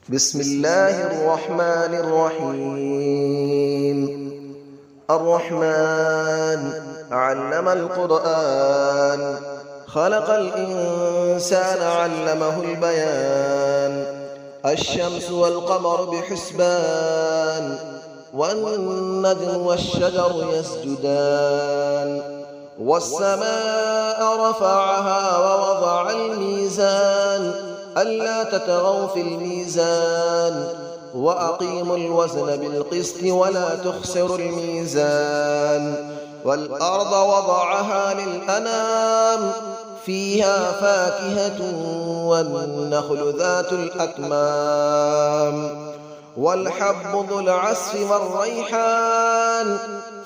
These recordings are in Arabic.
بسم الله الرحمن الرحيم. الرحمن علم القرآن، خلق الإنسان علمه البيان. الشمس والقمر بحسبان، والنجم والشجر يسجدان. والسماء رفعها ووضع الميزان، ألا تطغوا في الميزان، وأقيموا الوزن بالقسط ولا تخسروا الميزان. والأرض وضعها للأنام، فيها فاكهة والنخل ذات الأكمام. والحب ذو العصف والريحان،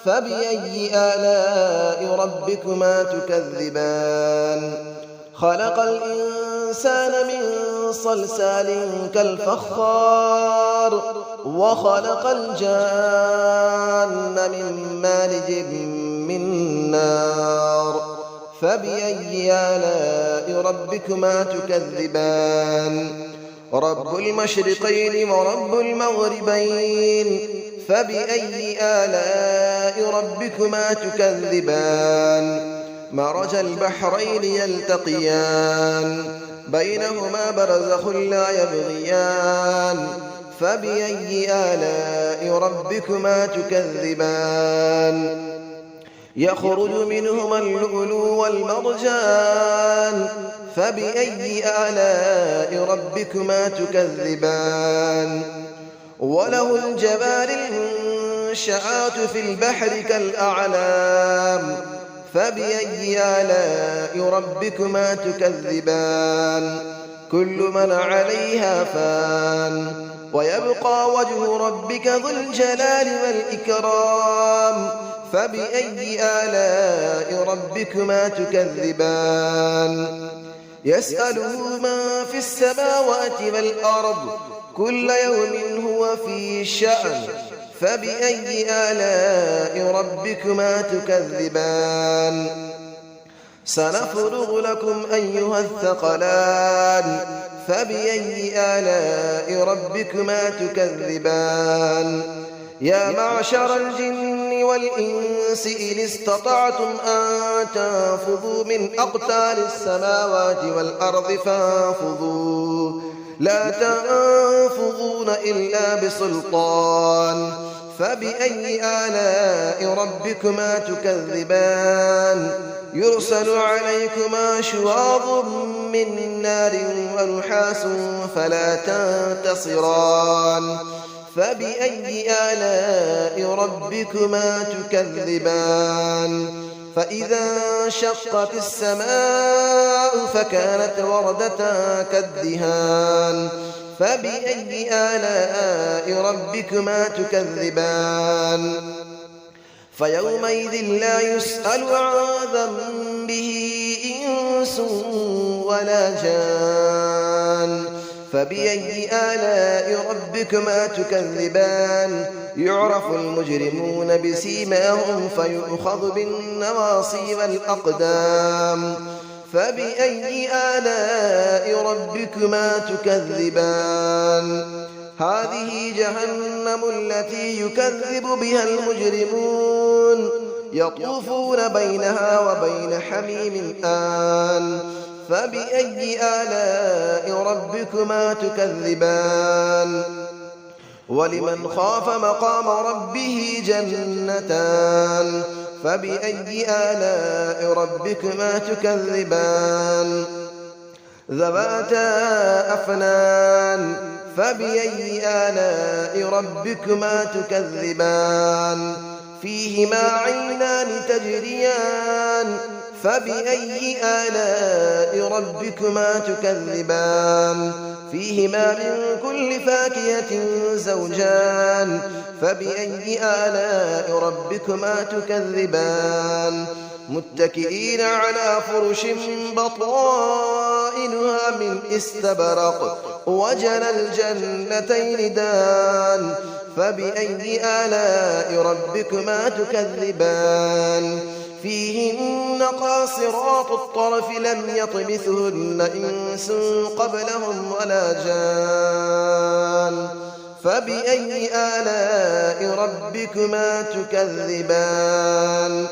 فبأي آلاء ربكما تكذبان. خلق الإنسان من صلصال كالفخار، وخلق الجان من مارج من نار. فبأي آلاء ربكما تكذبان. رب المشرقين ورب المغربين، فبأي آلاء ربكما تكذبان. مرج البحرين يلتقيان، بينهما برزخ لا يبغيان. فبأي آلاء ربكما تكذبان. يخرج منهما اللؤلؤ والمرجان، فبأي آلاء ربكما تكذبان. وله الجوار المنشآت في البحر كالأعلام، فبأي آلاء ربكما تكذبان. كل من عليها فان، ويبقى وجه ربك ذو الجلال والإكرام. فبأي آلاء ربكما تكذبان. يسأله من في السماوات والأرض، كل يوم هو في شأن. فبأي آلاء ربكما تكذبان. سنفرغ لكم أيها الثقلان، فبأي آلاء ربكما تكذبان. يا معشر الجن والإنس إن استطعتم أن تنفذوا من أقطار السماوات والأرض فانفذوا، لا تنفذون إلا بسلطان. فبأي آلاء ربكما تكذبان. يرسل عليكما شواظ من نار ونحاس فلا تنتصران. فبأي آلاء ربكما تكذبان. فإذا انشقت السماء فكانت وردة كالدهان. فبأي آلاء ربكما تكذبان. فيومئذ لا يسأل عن ذنبه إنس ولا جان. فبأي آلاء ربكما تكذبان. يعرف المجرمون بسيماهم فيؤخذ بالنواصي والأقدام. فبأي آلاء ربكما تكذبان. هذه جهنم التي يكذب بها المجرمون، يطوفون بينها وبين حميم آن. فبأي آلاء ربكما تكذبان. ولمن خاف مقام ربه جنتان. فبأي آلاء ربكما تكذبان. ذواتا أفنان. فبأي آلاء ربكما تكذبان. فيهما عينان تجريان. فبأي آلاء ربكما تكذبان. فيهما من كل فاكهة زوجان. فبأي آلاء ربكما تكذبان. متكئين على فرش بطائنها من استبرق، وجنى الجنتين دان. فبأي آلاء ربكما تكذبان. فيهن قاصرات الطرف لم يطمثهن إنس قبلهم ولا جان. فبأي آلاء ربكما تكذبان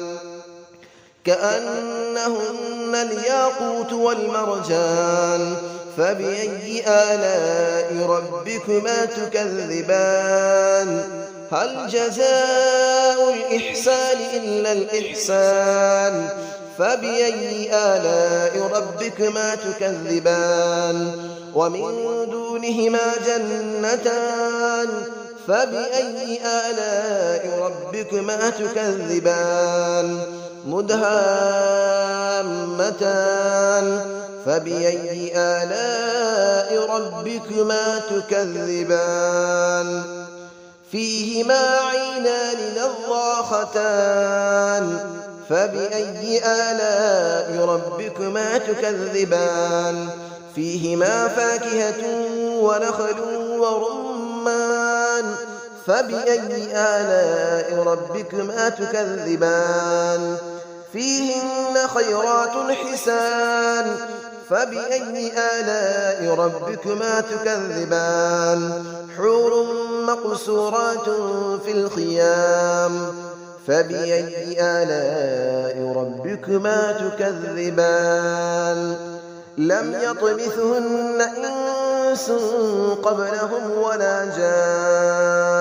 كأنهن الياقوت والمرجان فبأي آلاء ربكما تكذبان هل جزاء الإحسان إلا الإحسان فبأي آلاء ربكما تكذبان ومن دونهما جنتان فبأي آلاء ربكما تكذبان مدهامتان فبأي آلاء ربكما تكذبان فيهما عينان نضاختان فبأي آلاء ربكما تكذبان فيهما فاكهة ونخل ورمان فبأي آلاء ربكما تكذبان فيهن خيرات حسان فبأي آلاء ربكما تكذبان حور مقصورات في الخيام فبأي آلاء ربكما تكذبان لم يطمثهن إنس قبلهم ولا جان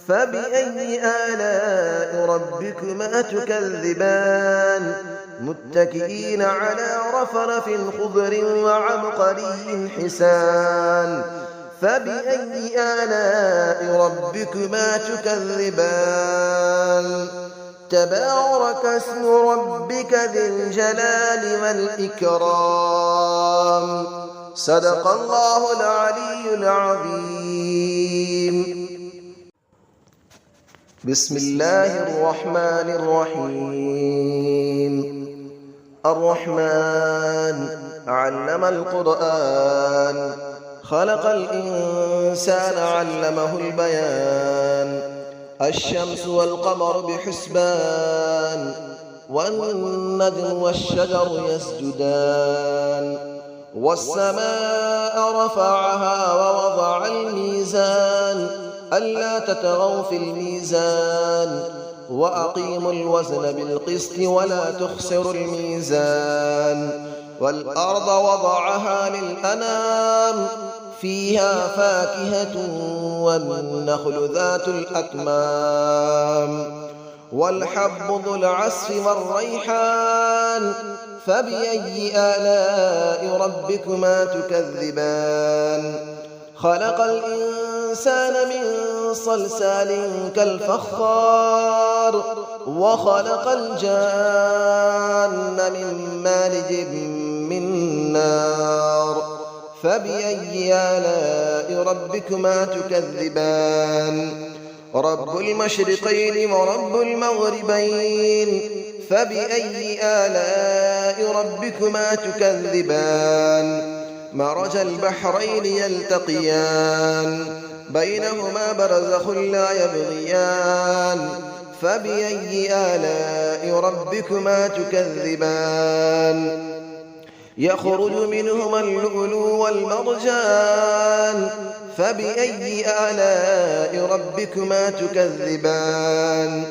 فبأي آلاء ربكما تكذبان متكئين على رفرف خضر وعبقري حسان فبأي آلاء ربكما تكذبان تبارك اسم ربك ذي الجلال والإكرام صدق الله العلي العظيم بسم الله الرحمن الرحيم الرحمن علم القرآن خلق الإنسان علمه البيان الشمس والقمر بحسبان والنجم والشجر يسجدان والسماء رفعها ووضع الميزان ألا تطغوا في الميزان وأقيموا الوزن بالقسط ولا تخسروا الميزان والأرض وضعها للأنام فيها فاكهة والنخل ذات الأكمام والحب ذو العصف والريحان فبأي آلاء ربكما تكذبان خلق الإنسان من صلصال كالفخار وخلق الجان من مارج من نار فبأي آلاء ربكما تكذبان رب المشرقين ورب المغربين فبأي آلاء ربكما تكذبان مرج البحرين يلتقيان بينهما برزخ لا يبغيان فبأي آلاء ربكما تكذبان يخرج منهما اللؤلؤ والمرجان فبأي آلاء ربكما تكذبان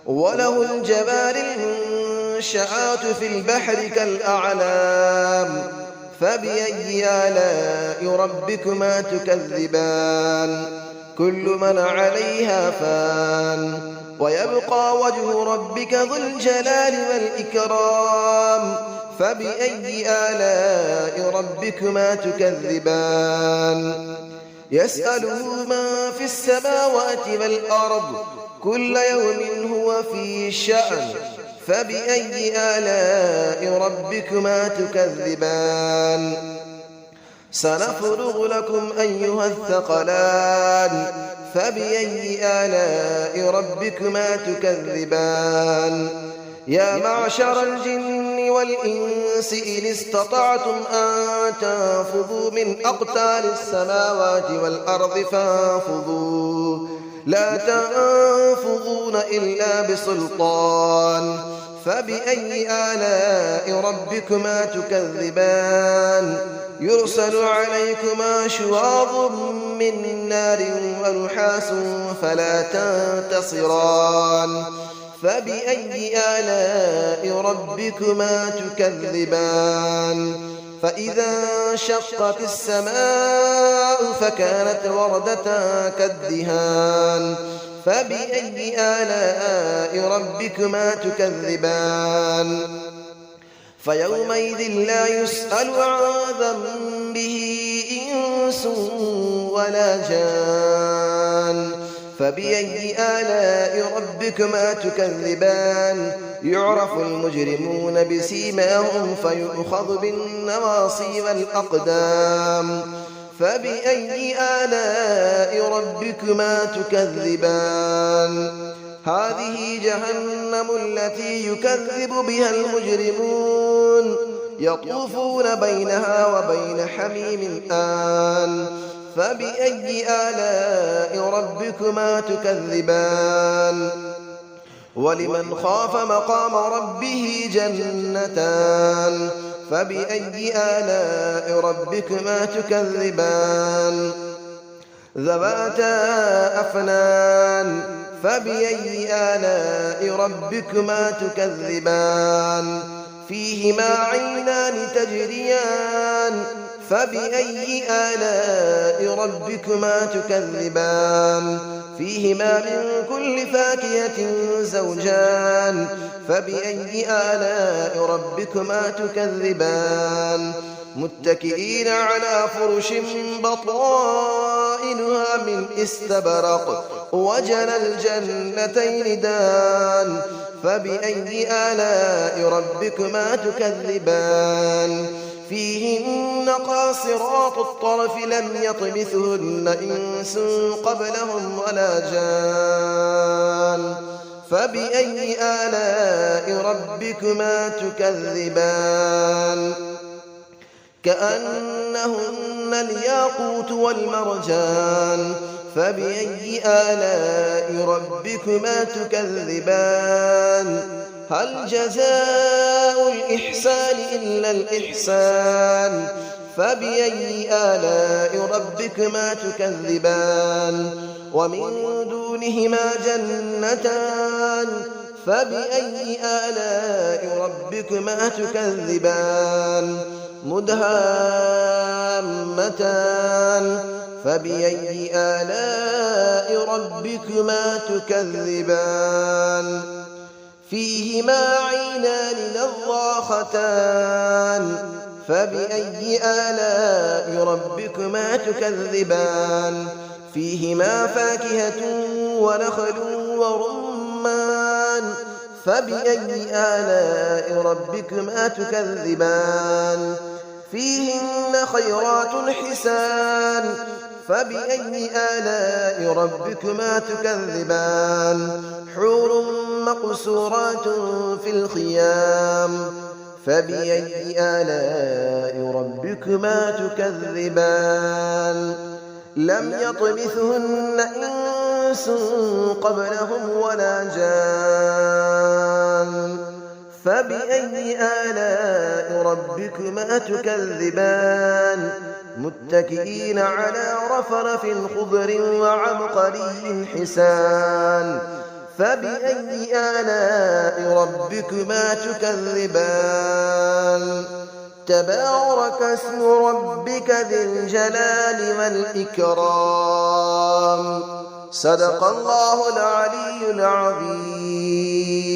وله الجبال المنشآت في البحر كالأعلام فبأي آلاء ربكما تكذبان كل من عليها فان ويبقى وجه ربك ذو الجلال والإكرام فبأي آلاء ربكما تكذبان يسأله من في السماوات والأرض كل يوم هو في شأن فبأي آلاء ربكما تكذبان سنفرغ لكم أيها الثقلان فبأي آلاء ربكما تكذبان يا معشر الجن والإنس إن استطعتم أن تنفذوا من أقطار السماوات والأرض فانفذوا لا تنفذون إلا بسلطان فبأي آلاء ربكما تكذبان يرسل عليكما شواظ من نار ونحاس فلا تنتصران فبأي آلاء ربكما تكذبان فإذا انشقت السماء فكانت وردة كالدهان فبأي آلاء ربكما تكذبان فيومئذ لا يسأل عن ذنبه إنس ولا جان فبأي آلاء ربكما تكذبان يعرف المجرمون بسيماهم فيؤخذ بالنواصي والأقدام فبأي آلاء ربكما تكذبان هذه جهنم التي يكذب بها المجرمون يطوفون بينها وبين حميم آن فبأي آلاء ربكما تكذبان ولمن خاف مقام ربه جنتان فبأي آلاء ربكما تكذبان ذواتا أفنان فبأي آلاء ربكما تكذبان فيهما عينان تجريان فبأي آلاء ربكما تكذبان فيهما من كل فاكهة زوجان فبأي آلاء ربكما تكذبان متكئين على فرش بطائنها من استبرق وجنى الجنتين دان فبأي آلاء ربكما تكذبان فيهن قاصرات الطرف لم يطمثهن إنس قبلهم ولا جان فبأي آلاء ربكما تكذبان كأنهن الياقوت والمرجان فبأي آلاء ربكما تكذبان هل جزاء الإحسان إلا الإحسان فبأي آلاء ربكما تكذبان ومن دونهما جنتان فبأي آلاء ربكما تكذبان مدهامتان فبأي آلاء ربكما تكذبان فيهما عينان نضاختان فبأي آلاء ربكما تكذبان فيهما فاكهة ونخل ورمان فبأي آلاء ربكما تكذبان فيهن خيرات حسان فبأي آلاء ربكما تكذبان حور مقصورات في الخيام فبأي آلاء ربكما تكذبان لم يطمثهن إنس قبلهم ولا جان فبأي آلاء ربكما تكذبان متكئين على رفرف خضر وعبقري حسان فبأي آلاء ربكما تكذبان تبارك اسم ربك ذي الجلال والإكرام صدق الله العلي العظيم.